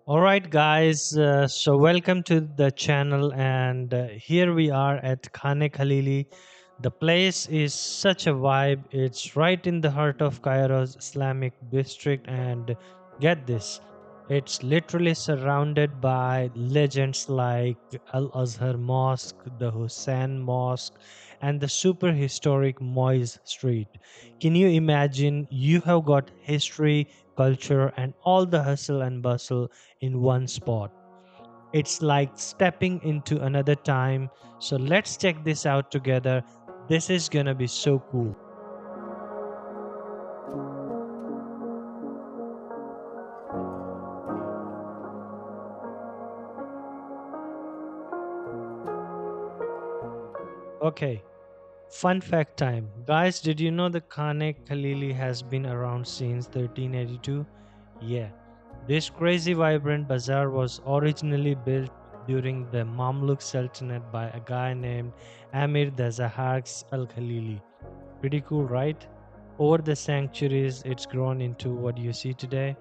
All right, guys. So welcome to the channel, and here we are at Khalili. The place is such a vibe. It's right in the heart of Cairo's Islamic district, and get this, it's literally surrounded by legends like Al-Azhar Mosque, the Hussein Mosque, and the super historic Moise Street. Can you imagine? You have got history, culture, and all the hustle and bustle in one spot. It's like stepping into another time. So let's check this out together. This is gonna be so cool. Okay, fun fact time. Guys, did you know the Khane Khalili has been around since 1382? Yeah. This crazy vibrant bazaar was originally built during the Mamluk Sultanate by a guy named Amir the Zaharks al-Khalili. Pretty cool, right? Over the centuries, it's grown into what you see today,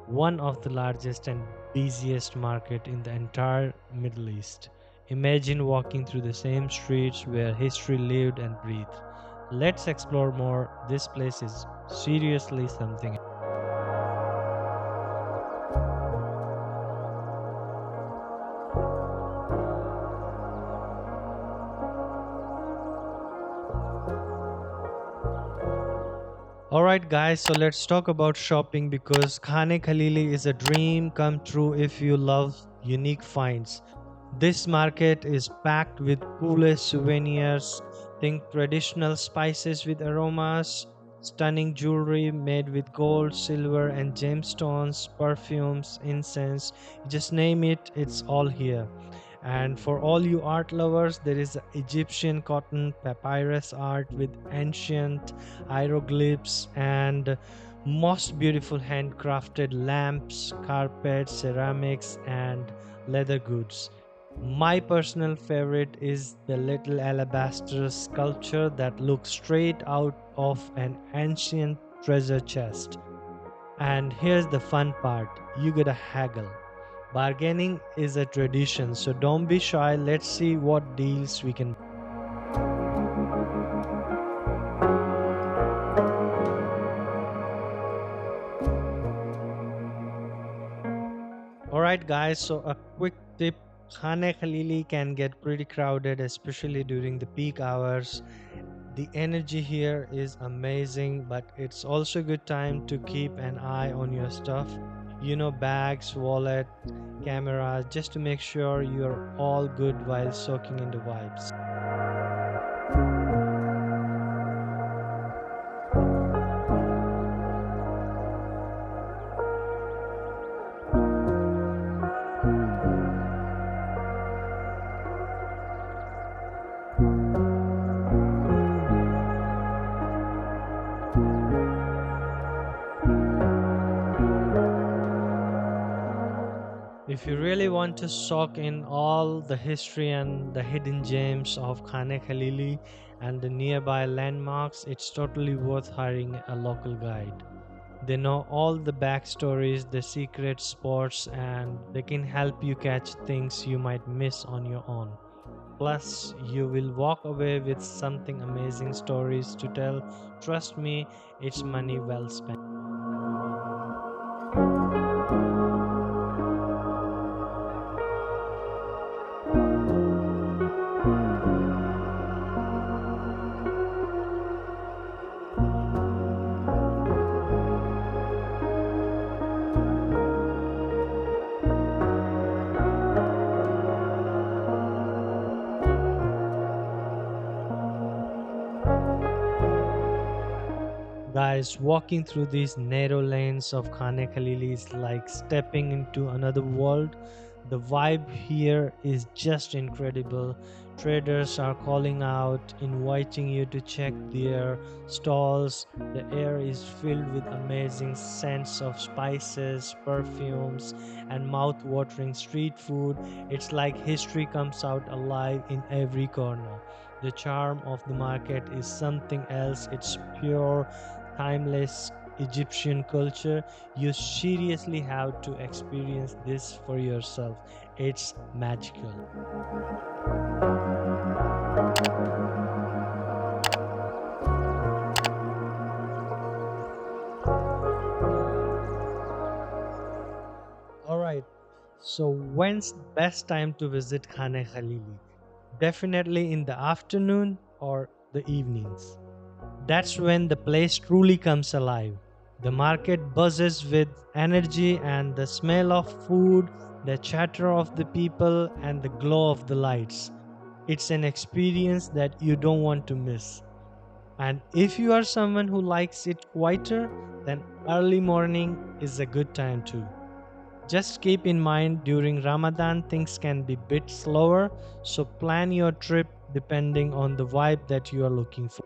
one of the largest and busiest market in the entire Middle East. Imagine walking through the same streets where history lived and breathed. Let's explore more. This place is seriously something. Alright guys, so let's talk about shopping because Khane Khalili is a dream come true if you love unique finds. This market is packed with coolest souvenirs. Think traditional spices with aromas, stunning jewelry made with gold, silver, and gemstones, perfumes, incense. Just name it, it's all here. And for all you art lovers, there is Egyptian cotton papyrus art with ancient hieroglyphs and most beautiful handcrafted lamps, carpets, ceramics, and leather goods. My personal favorite is the little alabaster sculpture that looks straight out of an ancient treasure chest. And here's the fun part, you gotta haggle. Bargaining is a tradition, so don't be shy. Let's see what deals we can. Alright, guys, so a quick tip, Khane Khalili can get pretty crowded, especially during the peak hours. The energy here is amazing, but it's also a good time to keep an eye on your stuff. Bags, wallet, camera, just to make sure you're all good while soaking in the vibes. If you really want to soak in all the history and the hidden gems of Khane Khalili and the nearby landmarks, it's totally worth hiring a local guide. They know all the backstories, the secret spots, and they can help you catch things you might miss on your own. Plus, you will walk away with something amazing stories to tell. Trust me, it's money well spent. Guys, walking through these narrow lanes of Khane Khalili is like stepping into another world. The vibe here is just incredible. Traders are calling out, inviting you to check their stalls. The air is filled with amazing scents of spices, perfumes, and mouth-watering street food. It's like history comes out alive in every corner. The charm of the market is something else. It's pure, timeless Egyptian culture. You seriously have to experience this for yourself. It's magical. All right. So when's the best time to visit Khane Khalili? Definitely in the afternoon or the evenings. That's when the place truly comes alive. The market buzzes with energy, and the smell of food, the chatter of the people, and the glow of the lights. It's an experience that you don't want to miss. And if you are someone who likes it quieter, then early morning is a good time too. Just keep in mind during Ramadan things can be bit slower, so plan your trip depending on the vibe that you are looking for.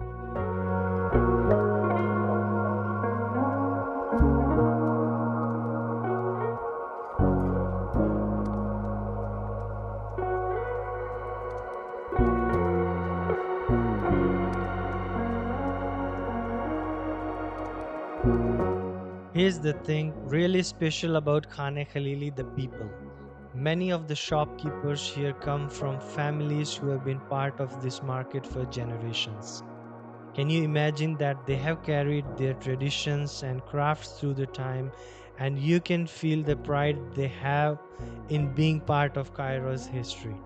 Here's the thing really special about Khane Khalili, the people. Many of the shopkeepers here come from families who have been part of this market for generations. Can you imagine that they have carried their traditions and crafts through the time, and you can feel the pride they have in being part of Cairo's history?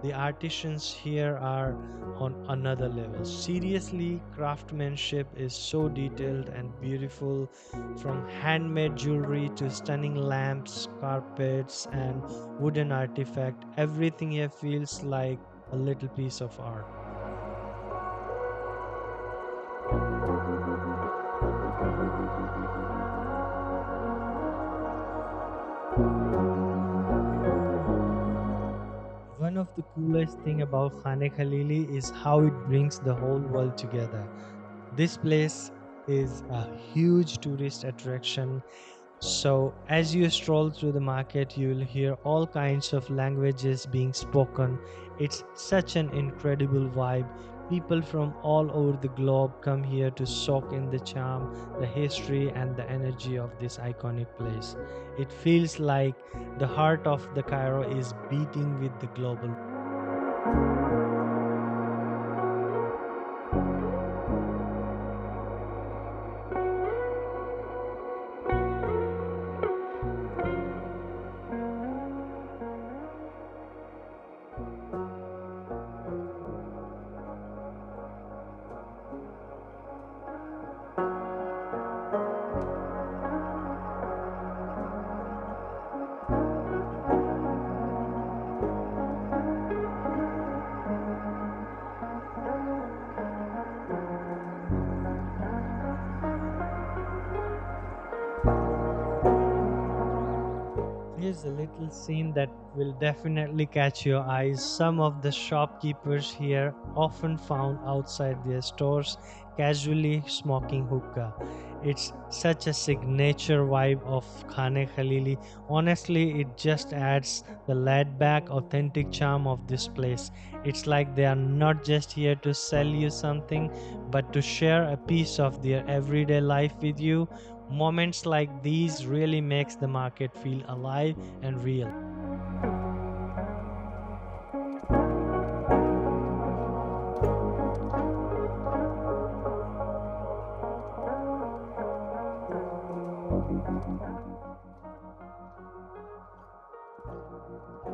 The artisans here are on another level. Seriously, craftsmanship is so detailed and beautiful, from handmade jewelry to stunning lamps, carpets, and wooden artifact. Everything here feels like a little piece of art. One of the coolest thing about Khane Khalili is how it brings the whole world together. This place is a huge tourist attraction. So, as you stroll through the market, you will hear all kinds of languages being spoken. It's such an incredible vibe. People from all over the globe come here to soak in the charm, the history, and the energy of this iconic place. It feels like the heart of the Cairo is beating with the global. Here's a little scene that will definitely catch your eyes. Some of the shopkeepers here often found outside their stores casually smoking hookah. It's such a signature vibe of Khane Khalili. Honestly, it just adds the laid back, authentic charm of this place. It's like they are not just here to sell you something, but to share a piece of their everyday life with you. Moments like these really makes the market feel alive and real.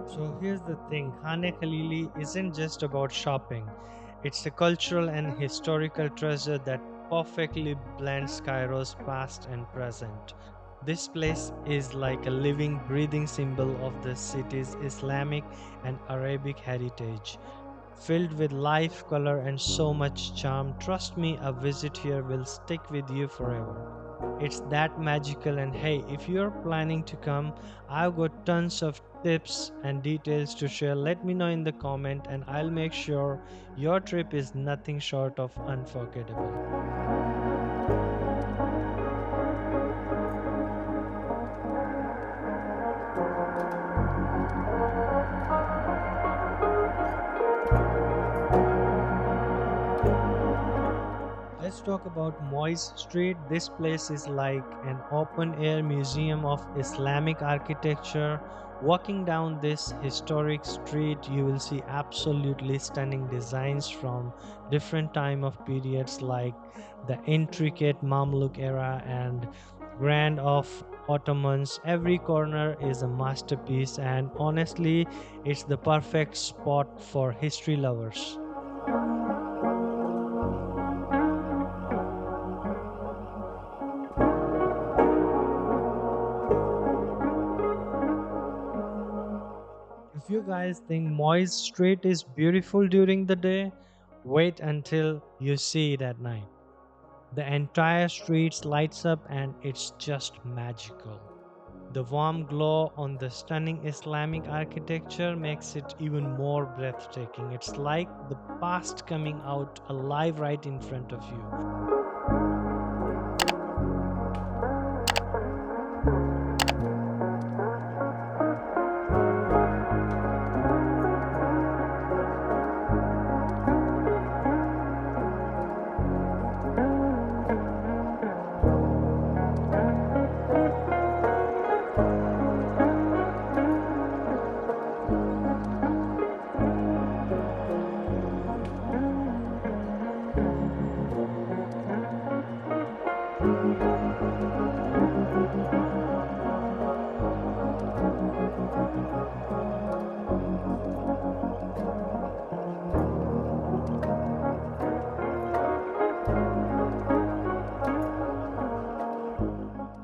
So here's the thing, Khane Khalili isn't just about shopping. It's a cultural and historical treasure that perfectly blends Cairo's past and present. This place is like a living, breathing symbol of the city's Islamic and Arabic heritage, filled with life, color, and so much charm. Trust me, a visit here will stick with you forever. It's that magical, and hey, if you're planning to come, I've got tons of tips and details to share. Let me know in the comment, and I'll make sure your trip is nothing short of unforgettable. Let's let's talk about Moise Street. This place is like an open air museum of Islamic architecture. Walking down this historic street, you will see absolutely stunning designs from different time of periods like the intricate Mamluk era and grand of Ottomans. Every corner is a masterpiece, and honestly, it's the perfect spot for history lovers. If you guys think Moy's Street is beautiful during the day, wait until you see it at night. The entire street lights up and it's just magical. The warm glow on the stunning Islamic architecture makes it even more breathtaking. It's like the past coming out alive right in front of you.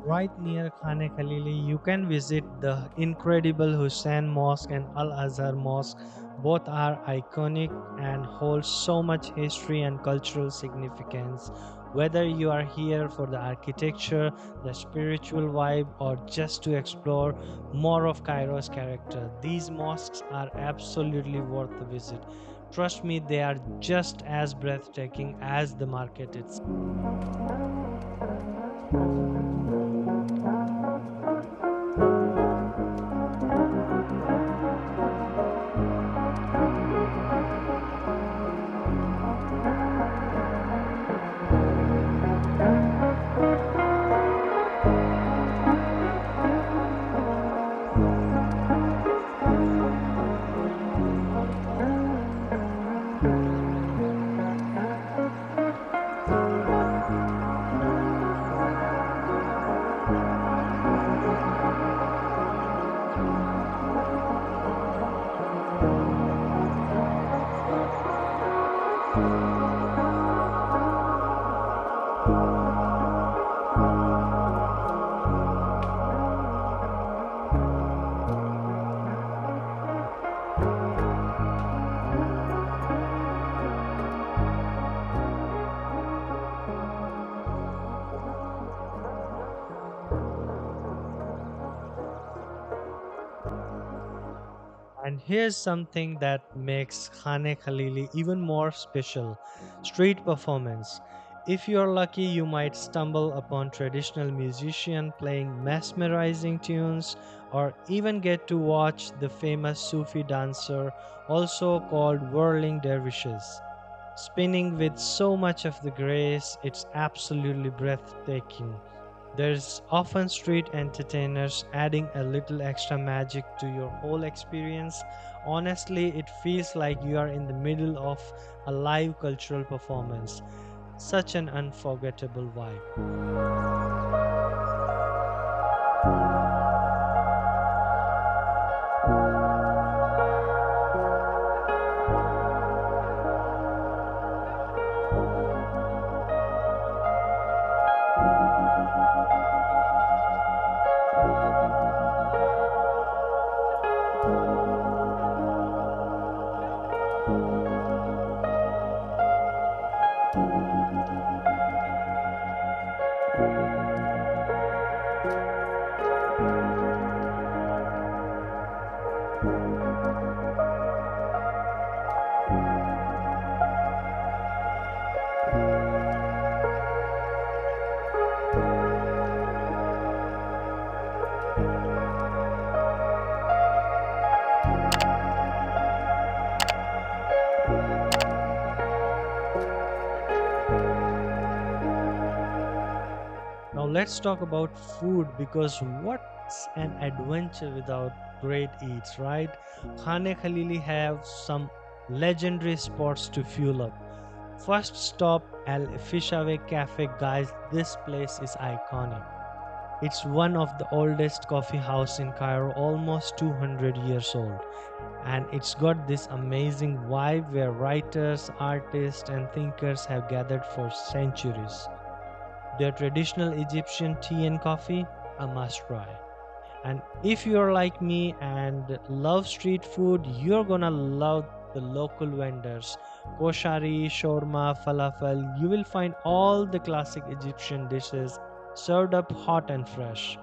Right near Khane Khalili, you can visit the incredible Hussein Mosque and Al-Azhar Mosque. Both are iconic and hold so much history and cultural significance. Whether you are here for the architecture, the spiritual vibe, or just to explore more of Cairo's character, these mosques are absolutely worth the visit. Trust me, they are just as breathtaking as the market itself. And here's something that makes Khane Khalili even more special: street performance. If you're lucky, you might stumble upon traditional musician playing mesmerizing tunes, or even get to watch the famous Sufi dancer, also called whirling dervishes, spinning with so much of the grace, it's absolutely breathtaking. There's often street entertainers adding a little extra magic to your whole experience. Honestly, it feels like you are in the middle of a live cultural performance. Such an unforgettable vibe. let's talk about food because what's an adventure without great eats, right? Khane Khalili have some legendary spots to fuel up. First stop Al Fishaway Cafe, guys. This place is iconic. It's one of the oldest coffee house in Cairo, almost 200 years old. And it's got this amazing vibe where writers, artists, and thinkers have gathered for centuries. Their traditional Egyptian tea and coffee, a must try. And if you're like me and love street food, you're gonna love the local vendors. Koshari, shawarma, falafel. You will find all the classic Egyptian dishes served up hot and fresh.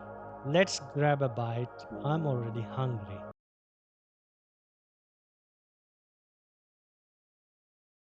Let's grab a bite. I'm already hungry.